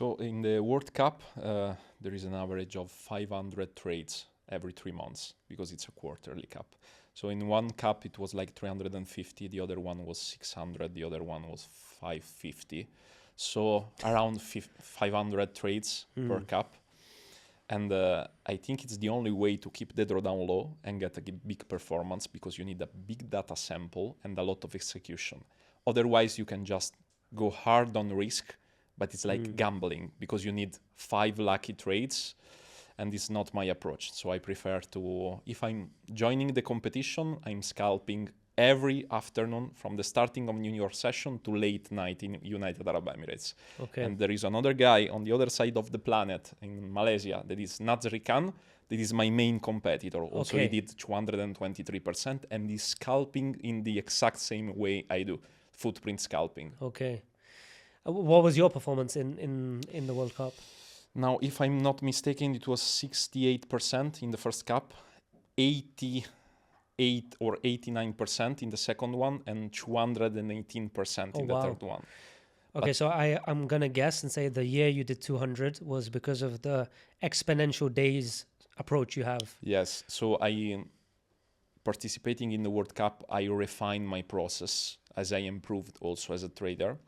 So in the World Cup, there is an average of 500 trades every 3 months because it's a quarterly cup. So in one cup it was like 350, the other one was 600, the other one was 550. So around 500 trades per cup. And I think it's the only way to keep the drawdown low and get a big performance, because you need a big data sample and a lot of execution. Otherwise, you can just go hard on risk, but it's like gambling, because you need 5 lucky trades, and it's not my approach. So I prefer to, if I'm joining the competition, I'm scalping every afternoon from the starting of New York session to late night in United Arab Emirates. Okay. And there is another guy on the other side of the planet in Malaysia that is Nazri Khan. That is my main competitor. Also, he did 223% and he's scalping in the exact same way I do, footprint scalping. Okay. What was your performance in the World Cup? Now, if I'm not mistaken, it was 68% in the first cup, 88 or 89% in the second one, and 218% in the third one. Okay, but so I'm going to guess and say the year you did 200 was because of the exponential days approach you have. Yes, so participating in the World Cup, I refined my process as I improved also as a trader.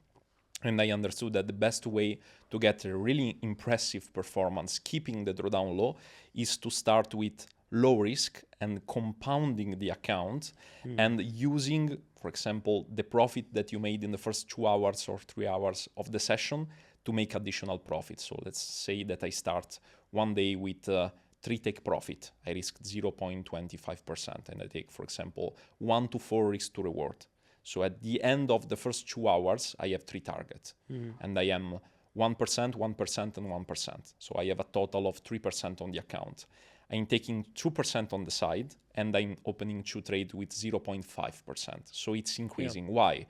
And I understood that the best way to get a really impressive performance, keeping the drawdown low, is to start with low risk and compounding the account and using, for example, the profit that you made in the first 2 hours or 3 hours of the session to make additional profit. So let's say that I start one day with 3 take profit. I risk 0.25% and I take, for example, 1 to 4 risk to reward. So at the end of the first 2 hours, I have 3 targets, and I am 1%, 1%, and 1%. So I have a total of 3% on the account. I'm taking 2% on the side, and I'm opening 2 trades with 0.5%. So it's increasing. Yeah. Why?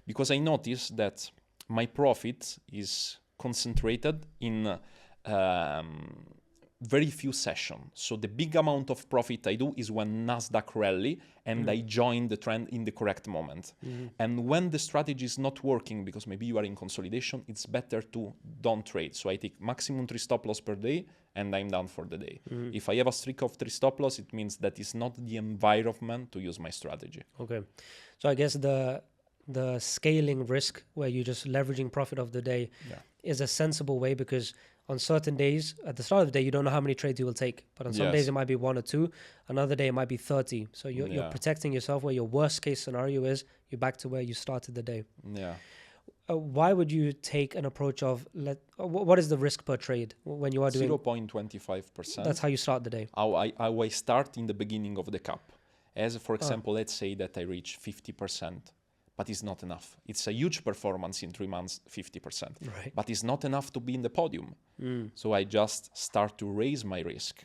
Because I noticed that my profit is concentrated in very few sessions. So the big amount of profit I do is when Nasdaq rally and I join the trend in the correct moment. And when the strategy is not working, because maybe you are in consolidation, it's better to don't trade. So I take maximum 3 stop loss per day and I'm done for the day. If I have a streak of 3 stop loss, it means that it's not the environment to use my strategy. Okay. So I guess the scaling risk, where you're just leveraging profit of the day, is a sensible way, because on certain days, at the start of the day, you don't know how many trades you will take. But on some days, it might be 1 or 2. Another day, it might be 30. So you're protecting yourself, where your worst case scenario is you're back to where you started the day. Yeah. Why would you take an approach of, what is the risk per trade when you are doing 0.25%? That's how you start the day. How I start in the beginning of the cup. As, for example, let's say that I reach 50%. But it's not enough. It's a huge performance in 3 months, 50%. Right. But it's not enough to be in the podium. So I just start to raise my risk.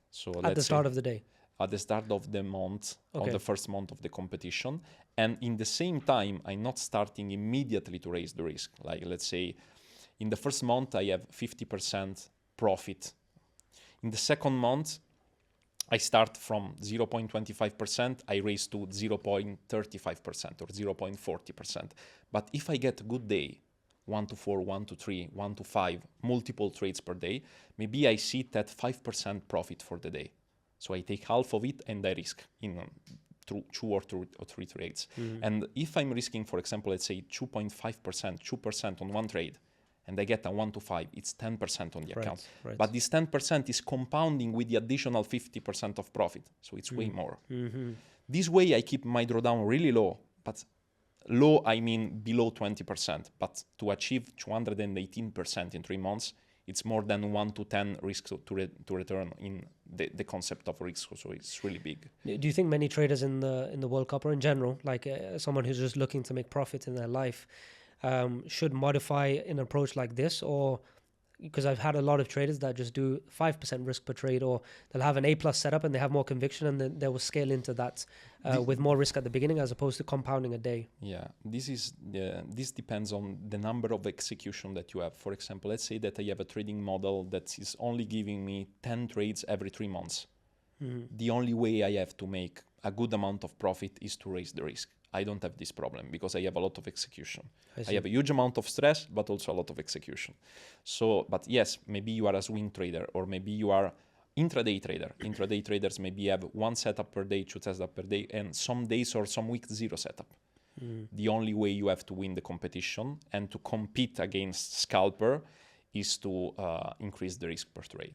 So at the start of the day? At the start of the month, of the first month of the competition. And in the same time, I'm not starting immediately to raise the risk. Like, let's say, in the first month, I have 50% profit. In the second month, I start from 0.25%, I raise to 0.35% or 0.40%. But if I get a good day, 1 to 4, 1 to 3, 1 to 5, multiple trades per day, maybe I sit at 5% profit for the day. So I take half of it and I risk in 2 or 3 trades. And if I'm risking, for example, let's say 2.5%, 2% on one trade, and I get a 1 to 5, it's 10% on the account. Right. But this 10% is compounding with the additional 50% of profit. So it's way more. This way I keep my drawdown really low, but low, I mean below 20%. But to achieve 218% in 3 months, it's more than 1 to 10 risk to return in the concept of risk. So it's really big. Do you think many traders in the World Cup, or in general, like someone who's just looking to make profit in their life, should modify an approach like this? Or, because I've had a lot of traders that just do 5% risk per trade, or they'll have an A+ setup and they have more conviction, and then they will scale into that with more risk at the beginning, as opposed to compounding a day. Yeah, this depends on the number of execution that you have. For example, let's say that I have a trading model that is only giving me 10 trades every 3 months. The only way I have to make a good amount of profit is to raise the risk. I don't have this problem because I have a lot of execution. I I have a huge amount of stress, but also a lot of execution. So, but yes, maybe you are a swing trader, or maybe you are intraday trader. Intraday traders maybe have 1 setup per day, 2 setup per day, and some days or some weeks 0 setup. The only way you have to win the competition and to compete against scalper is to increase the risk per trade.